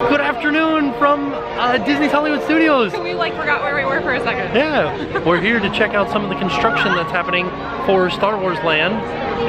Good afternoon from Disney's Hollywood Studios. We forgot where we were for a second. Yeah, we're here to check out some of the construction that's happening for Star Wars Land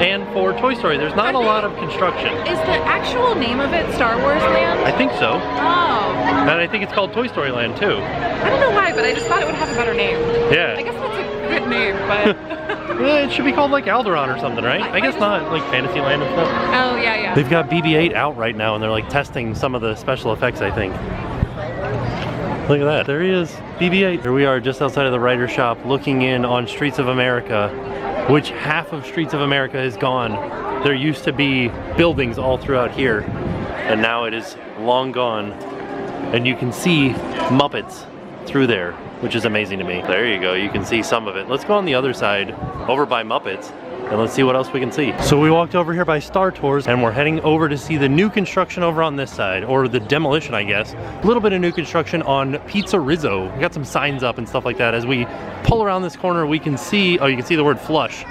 and for Toy Story. There's not a lot of construction. Is the actual name of it Star Wars Land? I think so. Oh. And I think it's called Toy Story Land too. I don't know why, but I just thought it would have a better name. Yeah. I guess that's a good name, but... Yeah, it should be called like Alderaan or something, right? I guess not, like Fantasyland and stuff. Oh, yeah, yeah. They've got BB-8 out right now and they're like testing some of the special effects, I think. Look at that, there he is, BB-8. Here we are just outside of the writer shop looking in on Streets of America, which half of Streets of America is gone. There used to be buildings all throughout here and now it is long gone. And you can see Muppets through there, which is amazing to me. There you go, you can see some of it. Let's go on the other side, over by Muppets, and let's see what else we can see. So we walked over here by Star Tours, and we're heading over to see the new construction over on this side, or the demolition, I guess. A little bit of new construction on Pizza Rizzo. We got some signs up and stuff like that. As we pull around this corner, we can see, oh, you can see the word flush.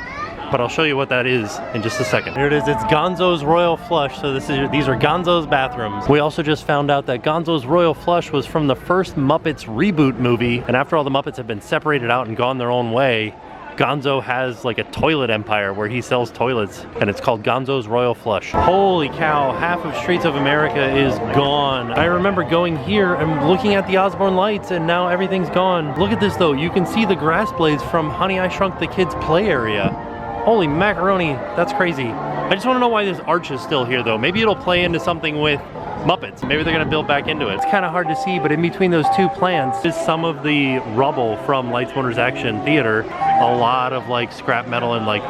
But I'll show you what that is in just a second. Here it is, it's Gonzo's Royal Flush. So these are Gonzo's bathrooms. We also just found out that Gonzo's Royal Flush was from the first Muppets reboot movie. And after all the Muppets have been separated out and gone their own way, Gonzo has like a toilet empire where he sells toilets, and it's called Gonzo's Royal Flush. Holy cow, half of Streets of America is gone. I remember going here and looking at the Osborne lights, and now everything's gone. Look at this though, you can see the grass blades from Honey, I Shrunk the Kids play area. Holy macaroni, that's crazy. I just want to know why this arch is still here though. Maybe it'll play into something with Muppets. Maybe they're gonna build back into it. It's kind of hard to see, but in between those two plants is some of the rubble from Lights, Motors, Action Theater. A lot of like scrap metal and like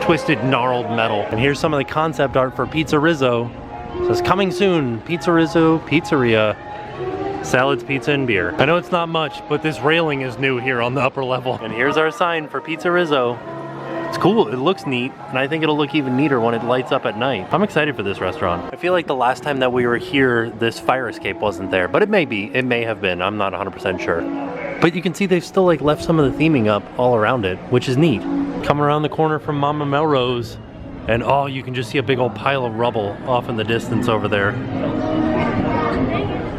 twisted, gnarled metal. And here's some of the concept art for Pizza Rizzo. It says coming soon, Pizza Rizzo Pizzeria. Salads, pizza, and beer. I know it's not much, but this railing is new here on the upper level. And here's our sign for Pizza Rizzo. It's cool, it looks neat, and I think it'll look even neater when it lights up at night. I'm excited for this restaurant. I feel like the last time that we were here, this fire escape wasn't there, but it may be, it may have been, I'm not 100% sure. But you can see they've still like left some of the theming up all around it, which is neat. Coming around the corner from Mama Melrose, and oh, you can just see a big old pile of rubble off in the distance over there.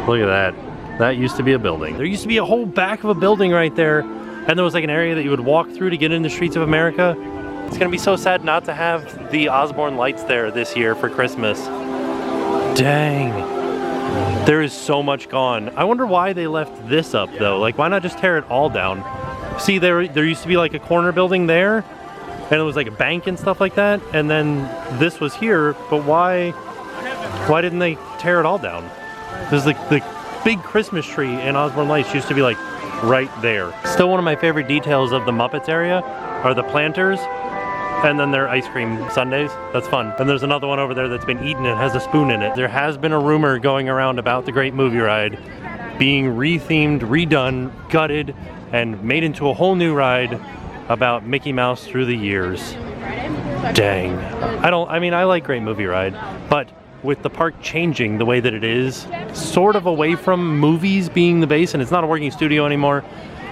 Look at that. That used to be a building. There used to be a whole back of a building right there, and there was like an area that you would walk through to get into Streets of America. It's gonna be so sad not to have the Osborne lights there this year for Christmas. Dang. There is so much gone. I wonder why they left this up though. Like, why not just tear it all down? See, there used to be like a corner building there, and it was like a bank and stuff like that, and then this was here, but why didn't they tear it all down? There's like the big Christmas tree in Osborne Lights used to be like right there. Still one of my favorite details of the Muppets area are the planters. And then their ice cream sundaes. That's fun. And there's another one over there that's been eaten and has a spoon in it. There has been a rumor going around about the Great Movie Ride being rethemed, redone, gutted, and made into a whole new ride about Mickey Mouse through the years. Dang. I like Great Movie Ride, but with the park changing the way that it is, sort of away from movies being the base, and it's not a working studio anymore,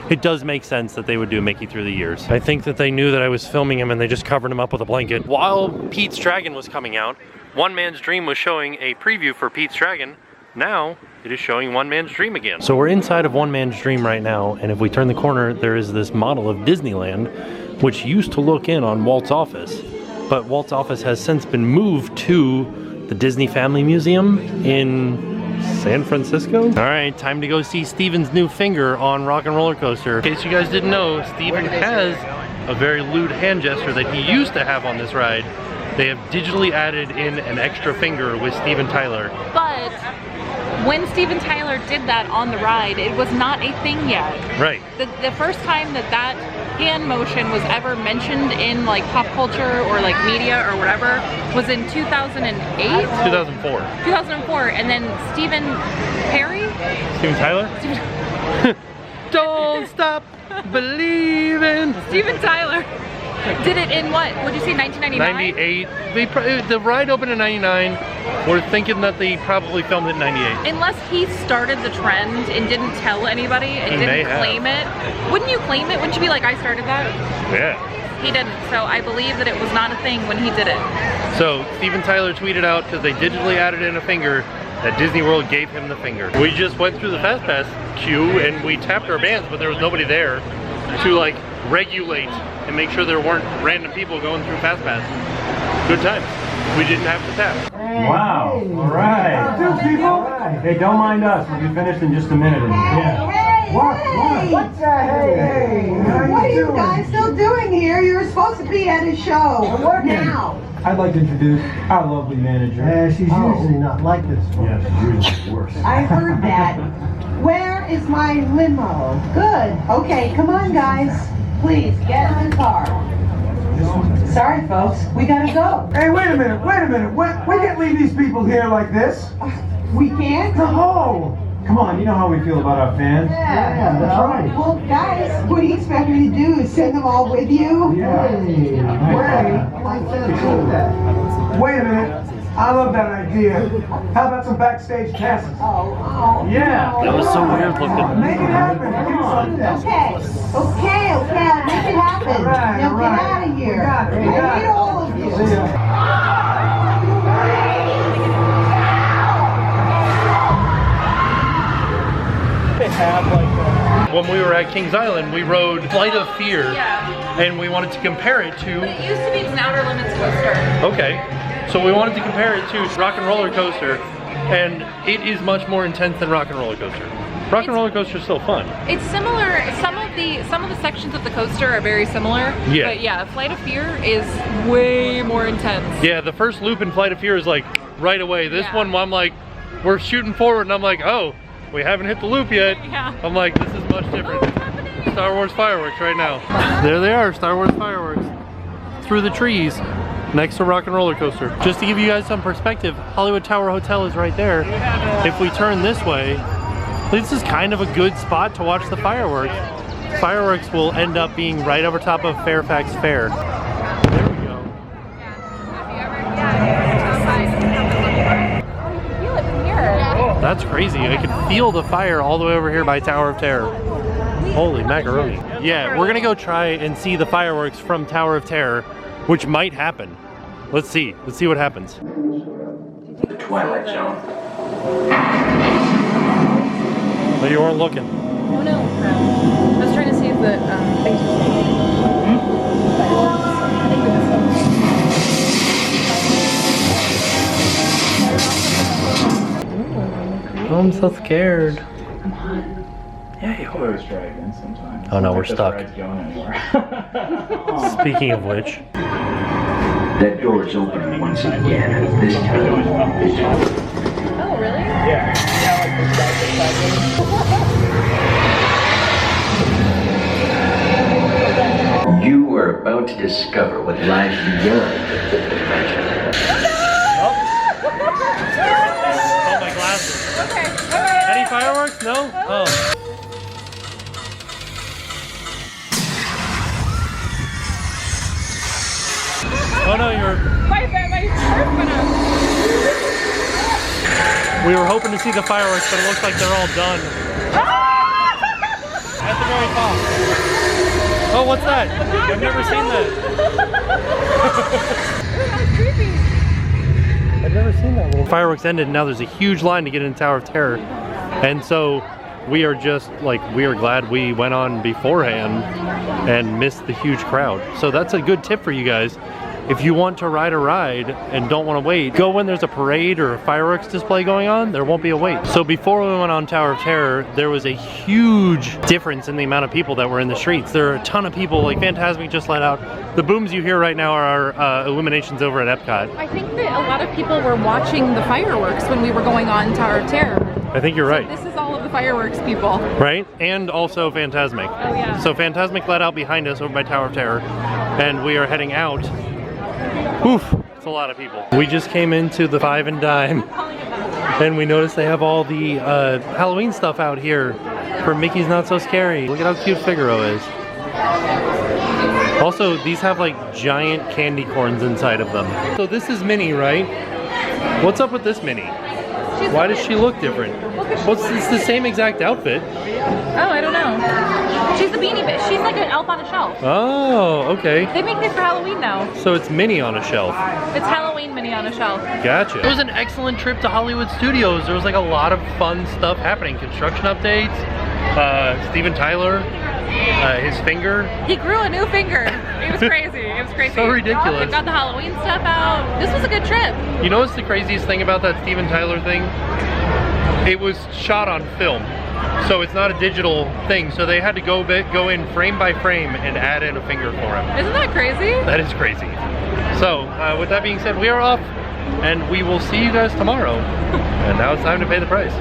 it does make sense that they would do Mickey Through the Years. I think that they knew that I was filming him and they just covered him up with a blanket. While Pete's Dragon was coming out, One Man's Dream was showing a preview for Pete's Dragon. Now, it is showing One Man's Dream again. So we're inside of One Man's Dream right now, and if we turn the corner, there is this model of Disneyland, which used to look in on Walt's office. But Walt's office has since been moved to the Disney Family Museum in San Francisco? All right, time to go see Steven's new finger on Rock and Roller Coaster. In case you guys didn't know, Steven has a very lewd hand gesture that he used to have on this ride. They have digitally added in an extra finger with Steven Tyler. But when Steven Tyler did that on the ride, it was not a thing yet. Right. The first time that hand motion was ever mentioned in like pop culture or like media or whatever was in 2008? 2004. 2004, and then Steven Tyler? Don't stop believing. Steven Tyler did it in what? Would you say 1999? 98. The ride opened in 99. We're thinking that they probably filmed it in 98. Unless he started the trend and didn't tell anybody and didn't claim it. Wouldn't you claim it? Wouldn't you be like, I started that? Yeah. He didn't, so I believe that it was not a thing when he did it. So Steven Tyler tweeted out, because they digitally added in a finger, that Disney World gave him the finger. We just went through the Fast Pass queue and we tapped our bands, but there was nobody there to like regulate and make sure there weren't random people going through Fast Pass. Good times. We didn't have to tap. Wow. All right. Two people. Hey, don't mind us. We'll be finished in just a minute. What's that? Hey. What are you guys still doing here? You were supposed to be at a show. Now. I'd like to introduce our lovely manager. Yeah, she's usually not like this. Yeah, she's usually worse. I heard that. Where is my limo? Good. Okay, come on, guys. Please, get in the car. Sorry, folks. We gotta go. Hey, wait a minute. We can't leave these people here like this. We can't? No. Come on, you know how we feel about our fans. Yeah, that's right. Well, guys, what do you expect me to do? Send them all with you? Yeah. Wait a minute. I love that idea. How about some backstage passes? Oh. Yeah. No. That was so weird looking. Make it happen. Come on. Okay, I'll make it happen. All right, now all get right. out of here. We got it, we I got hate it. all of you. See ya. When we were at Kings Island, we rode Flight of Fear, and we wanted to compare it to... It used to be an Outer Limits coaster. Okay, so we wanted to compare it to Rock and Roller Coaster, and it is much more intense than Rock and Roller Coaster. Rock and Roller Coaster is still fun. It's similar. Some of the sections of the coaster are very similar. Yeah. But yeah, Flight of Fear is way more intense. Yeah, the first loop in Flight of Fear is like right away. This one, I'm like, we're shooting forward, and I'm like, oh, we haven't hit the loop yet. Yeah. I'm like, this is much different. Oh, what's happening? Star Wars fireworks right now. There they are, Star Wars fireworks. Through the trees, next to Rock and Roller Coaster. Just to give you guys some perspective, Hollywood Tower Hotel is right there. If we turn this way, this is kind of a good spot to watch the fireworks. Fireworks will end up being right over top of Fairfax Fair. There we go. That's crazy. I can feel the fire all the way over here by Tower of Terror. Holy macaroni. Yeah, we're gonna go try and see the fireworks from Tower of Terror, which might happen. Let's see. Let's see what happens. The Twilight Zone. But you weren't looking. Oh no. I was trying to see if the things were Oh, I'm so scared. Come on. Yeah, you are. Let's try again sometime. Oh no, we're stuck. Going anywhere. Speaking of which. That door is opening once again. This time. Oh really? You are about to discover what lies beyond the fifth dimension. Oh, my glasses. Okay. Any fireworks? No? Oh. Oh no, you're... My shirt went up. We were hoping to see the fireworks, but it looks like they're all done. At the very top. Oh, what's that? I've never seen that. That was creepy. I've never seen that little... Fireworks ended, and now there's a huge line to get into Tower of Terror. And so we are just like, we are glad we went on beforehand and missed the huge crowd. So that's a good tip for you guys. If you want to ride a ride and don't want to wait, go when there's a parade or a fireworks display going on. There won't be a wait. So before we went on Tower of Terror, there was a huge difference in the amount of people that were in the streets. There are a ton of people, like Fantasmic just let out. The booms you hear right now are our illuminations over at Epcot. I think that a lot of people were watching the fireworks when we were going on Tower of Terror. I think you're right. This is all of the fireworks people. Right? And also Fantasmic. Oh yeah. So Fantasmic let out behind us over by Tower of Terror, and we are heading out. Oof, it's a lot of people. We just came into the Five and Dime, and we noticed they have all the Halloween stuff out here for Mickey's Not So Scary. Look at how cute Figaro is. Also, these have like giant candy corns inside of them. So this is Minnie, right? What's up with this Minnie? Why does she look different? It's the same exact outfit. Oh, I don't know. She's a beanie bitch. She's like an elf on a shelf. Oh, okay. They make these for Halloween now. So it's Minnie on a shelf. It's Halloween Minnie on a shelf. Gotcha. It was an excellent trip to Hollywood Studios. There was like a lot of fun stuff happening. Construction updates, Steven Tyler, his finger. He grew a new finger. It was crazy. It was crazy. So ridiculous. They got the Halloween stuff out. This was a good trip. You know what's the craziest thing about that Steven Tyler thing? It was shot on film. So it's not a digital thing. So they had to go in frame by frame and add in a finger for him. Isn't that crazy? That is crazy. So with that being said, we are off and we will see you guys tomorrow. And now it's time to pay the price.